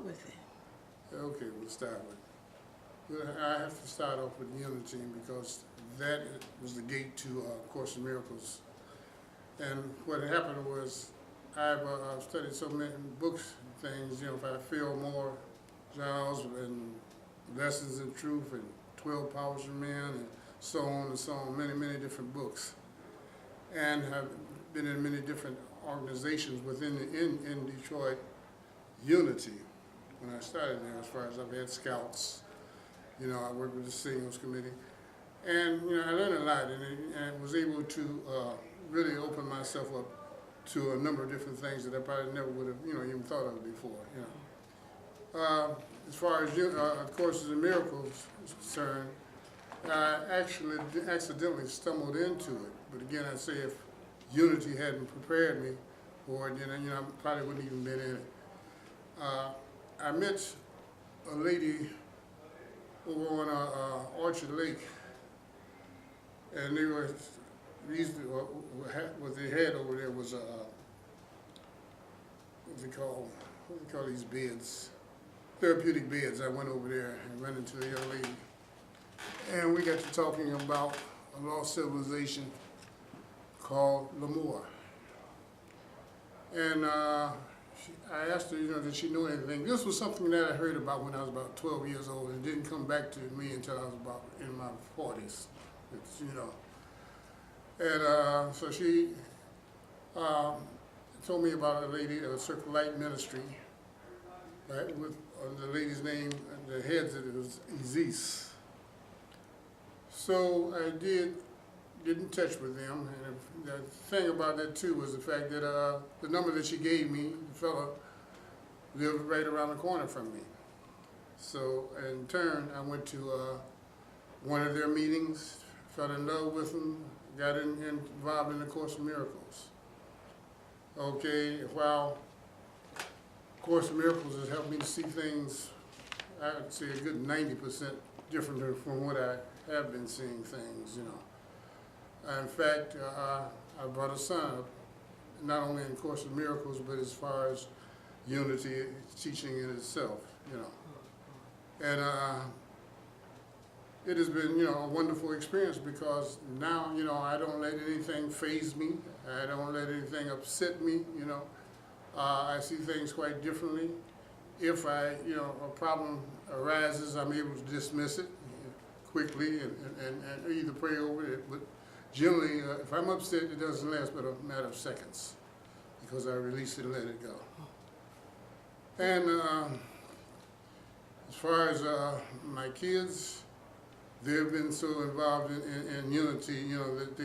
start with it. Okay, we'll start with. I have to start off with unity because that was the gate to Course in Miracles. And what happened was I've studied so many books and things, you know, if I feel more Giles and Lessons in Truth and 12 Powers of Men and so on, many different books. And I've been in many different organizations within in Detroit, Unity. When I started there, as far as I've had scouts, you know, I worked with the singles committee. And, you know, I learned a lot and was able to really open myself up to a number of different things that I probably never would have, you know, even thought of before, you know. As far as Courses in Miracles is concerned, I actually accidentally stumbled into it. But again, I say if Unity hadn't prepared me for it, then, you know, I probably wouldn't even been in it. I met a lady over on Orchard Lake, and they were what they had over there was what do they call these beds, therapeutic beds. I went over there and ran into the young lady, and we got to talking about a lost civilization called Lemoore. And I asked her, you know, did she know anything? This was something that I heard about when I was about 12 years old. It didn't come back to me until I was about in my 40s, you know. And so she told me about a lady, a Circle Light Ministry, right, with the lady's name, the heads of it was Aziz. So I did get in touch with them, and the thing about that too was the fact that the number that she gave me, the fellow lived right around the corner from me. So in turn, I went to one of their meetings, fell in love with them, got involved in the Course in Miracles. Okay, while Course in Miracles has helped me to see things, I would say a good 90% different from what I have been seeing things, you know. In fact, I brought a son up, not only in Course in Miracles, but as far as Unity teaching in itself, you know. And it has been, you know, a wonderful experience because now, you know, I don't let anything faze me. I don't let anything upset me, you know. I see things quite differently. If you know, a problem arises, I'm able to dismiss it quickly and either pray over it. But generally, if I'm upset, it doesn't last but a matter of seconds because I release it and let it go. And as far as my kids, they've been so involved in Unity, you know, that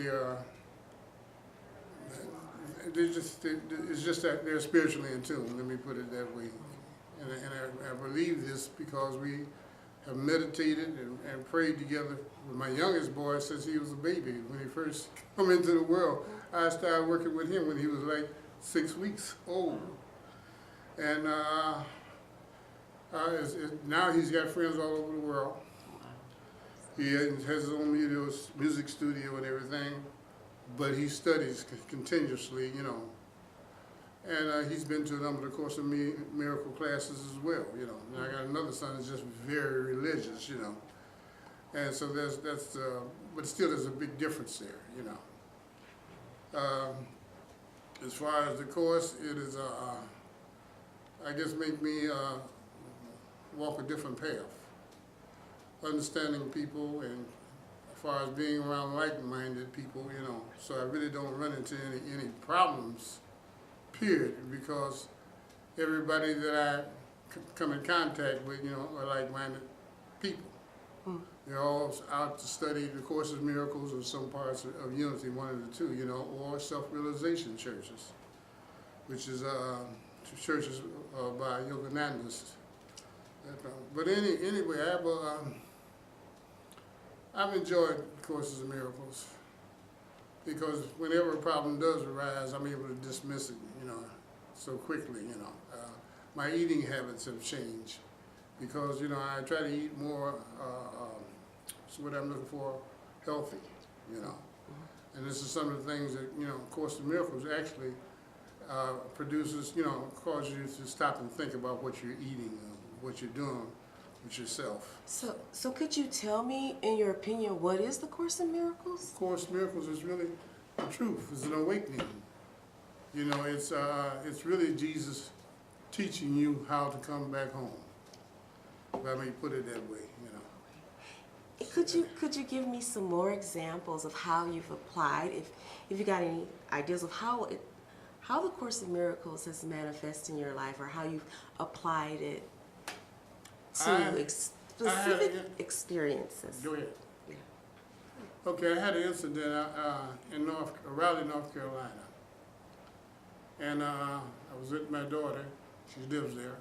it's just that they're spiritually in tune, let me put it that way. And I believe this because we have meditated and prayed together with my youngest boy since he was a baby. When he first come into the world, I started working with him when he was like 6 weeks old. And now he's got friends all over the world. He has his own music studio and everything, but he studies continuously, you know. And he's been to a number of Course in Miracle classes as well, you know. And I got another son that's just very religious, you know. And so but still there's a big difference there, you know. As far as the Course, it is, I guess, make me walk a different path. Understanding people and as far as being around like-minded people, you know, so I really don't run into any problems, period, because everybody that I come in contact with, you know, are like-minded people. They're all out to study the Course of Miracles or some parts of Unity, one of the two, you know, or self-realization churches, which is churches by Yoganandas. But anyway, I've enjoyed Courses in Miracles because whenever a problem does arise, I'm able to dismiss it, you know, so quickly, you know. My eating habits have changed because, you know, I try to eat more, so what I'm looking for, healthy, you know. And this is some of the things that, you know, Course in Miracles actually produces, cause you to stop and think about what you're eating, what you're doing with yourself. So could you tell me, in your opinion, what is the Course in Miracles? Course in Miracles is really the truth. It's an awakening. It's really Jesus teaching you how to come back home. If I may put it that way, Could you give me some more examples of how you've applied, if you got any ideas of how the Course in Miracles has manifested in your life, or how you've applied it to specific experiences? Go ahead. Yeah. Okay, I had an incident in Raleigh, North Carolina. And I was with my daughter, she lives there,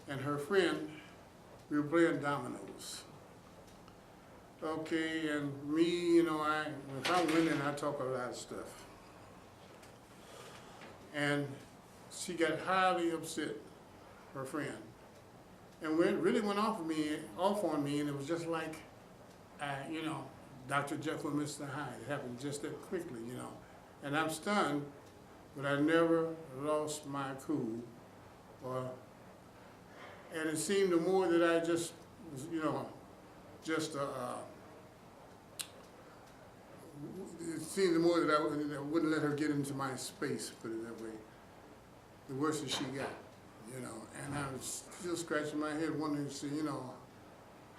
and her friend. We were playing dominoes. Okay, and me, if I'm winning, I talk a lot of stuff. And she got highly upset, her friend, and really went off on me, and it was just like, Dr. Jekyll and Mr. Hyde. It happened just that quickly, And I'm stunned, but I never lost my cool, and it seemed the more that I just was, it seemed the more that I wouldn't let her get into my space, put it that way, the worse that she got, And I was still scratching my head wondering,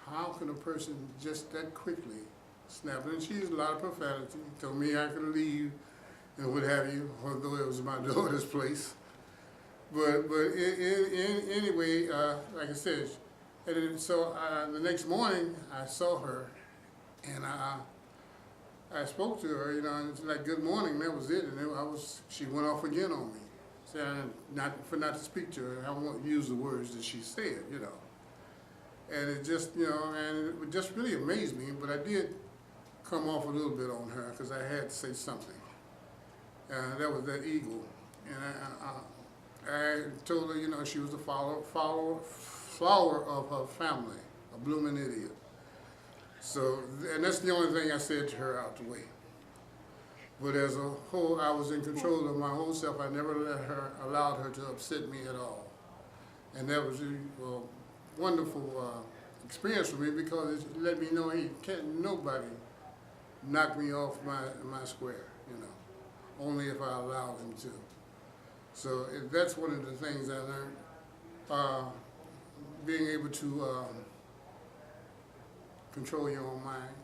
how can a person just that quickly snap? And she used a lot of profanity, told me I could leave and what have you, although it was my daughter's place. But anyway, like I said, so the next morning I saw her, and I spoke to her, and it's like, good morning, that was it, and she went off again on me, saying not to speak to her. I won't use the words that she said, and it just, and it just really amazed me, but I did come off a little bit on her because I had to say something. That was that ego, and I told her, she was a flower of her family, a blooming idiot. So, and that's the only thing I said to her out the way. But as a whole, I was in control of my whole self. I never allowed her to upset me at all. And that was a wonderful experience for me, because it let me know, hey, can't nobody knock me off my square, only if I allow them to. So that's one of the things I learned, being able to control your own mind,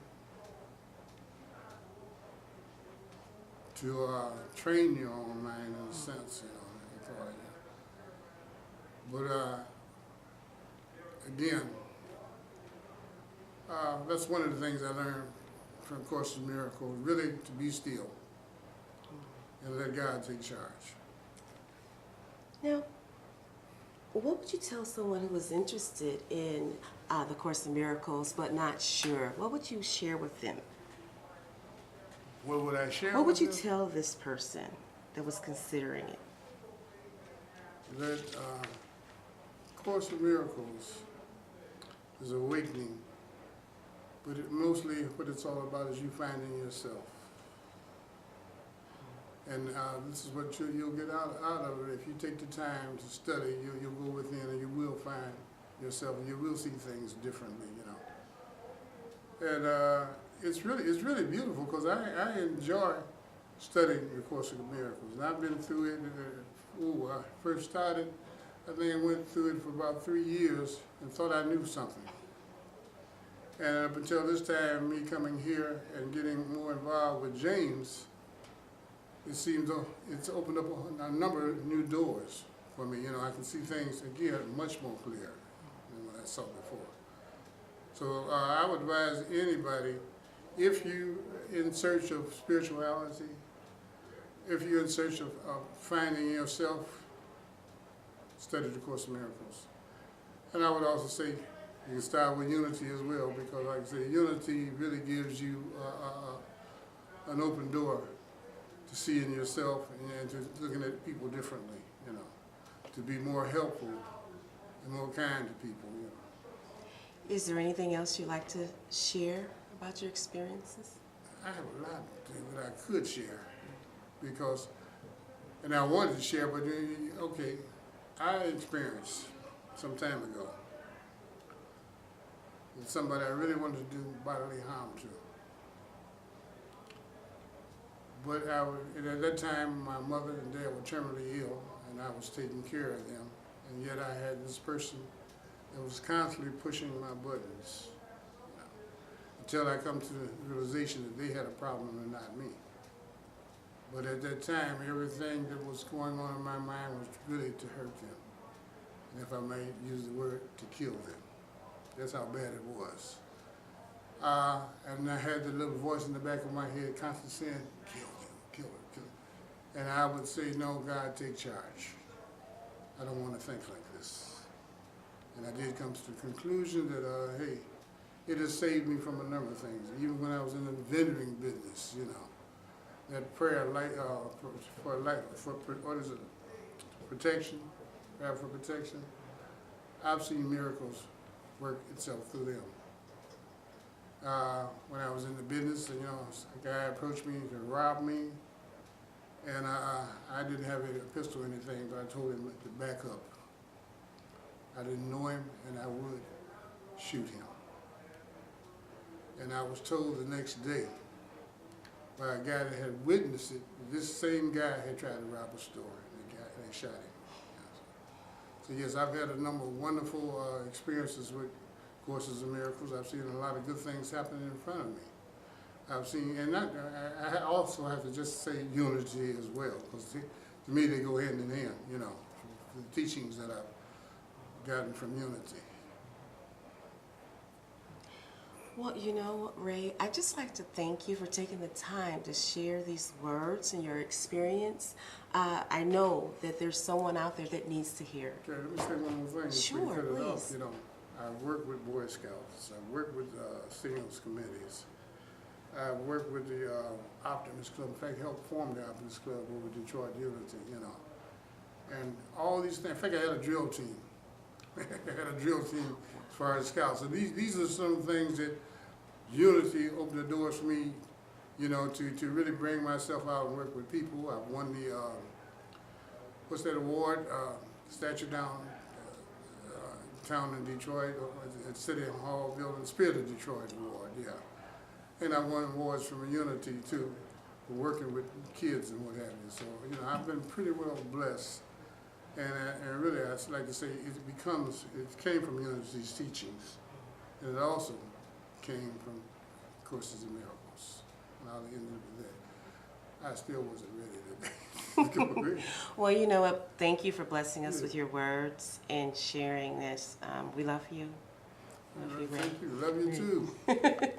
to train your own mind in a sense, But again, that's one of the things I learned from Course in Miracles, really to be still and let God take charge. Now, what would you tell someone who was interested in the Course in Miracles but not sure? What would you share with them? What would I share? What would you tell this person that was considering it? That Course in Miracles is awakening, but mostly what it's all about is you finding yourself. And this is what you'll get out of it. If you take the time to study, you'll go within and you will find yourself, and you will see things differently, And it's really beautiful, because I enjoy studying the Course in Miracles. And I've been through it. I first started, I think I went through it for about 3 years and thought I knew something. And up until this time, me coming here and getting more involved with James, it seems it's opened up a number of new doors for me. I can see things, again, much more clear than what I saw before. So I would advise anybody, if you're in search of spirituality, if you're in search of finding yourself, study the Course in Miracles. And I would also say you can start with unity as well, because like I say, unity really gives you an open door to seeing yourself and to looking at people differently, to be more helpful and more kind to people, Is there anything else you'd like to share about your experiences? I have a lot of things that I could share, because And I wanted to share, but okay, I experienced some time ago with somebody I really wanted to do bodily harm to. But and at that time, my mother and dad were terminally ill, and I was taking care of them. And yet I had this person that was constantly pushing my buttons, you know, until I come to the realization that they had a problem and not me. But at that time, everything that was going on in my mind was really to hurt them. And if I may use the word, to kill them. That's how bad it was. And I had the little voice in the back of my head constantly saying, kill him, kill him, kill him. And I would say, no, God, take charge. I don't want to think like this. And I did come to the conclusion that, hey, it has saved me from a number of things. Even when I was in the vending business, you know, that prayer, what is it, protection, prayer for protection. I've seen miracles work itself through them. When I was in the business, you know, a guy approached me to rob me, and I didn't have a pistol or anything, but I told him to back up. I didn't know him, and I would shoot him. And I was told the next day by a guy that had witnessed it, this same guy had tried to rob a store, and they shot him. So yes, I've had a number of wonderful experiences with Courses in Miracles. I've seen a lot of good things happening in front of me. I've seen, and I also have to just say unity as well, because to me they go hand in hand, you know, the teachings that I've gotten from unity. Well, you know, Ray, I'd just like to thank you for taking the time to share these words and your experience. I know that there's someone out there that needs to hear. Okay, let me say one more thing. Sure, before we cut it off. please. You know, I work with Boy Scouts. I work with singles committees. I work with the Optimist Club. In fact, helped form the Optimist Club over Detroit Unity, you know. And all these things. In fact, I had a drill team. I had a drill team as far as Scouts. So these are some things that Unity opened the doors for me, you know, to really bring myself out and work with people. I've won the, what's that award? Statue Down town in Detroit, at City Hall building, Spirit of Detroit Award, yeah. And I won awards from Unity too, for working with kids and what have you. So, you know, I've been pretty well blessed. And really, I'd like to say it came from Unity's teachings. And it also came from Courses in Miracles. And I'll end with that. I still wasn't ready today. Well, you know what? Thank you for blessing us with your words and sharing this. We love you. Love you, Ray. Thank you. Love you too.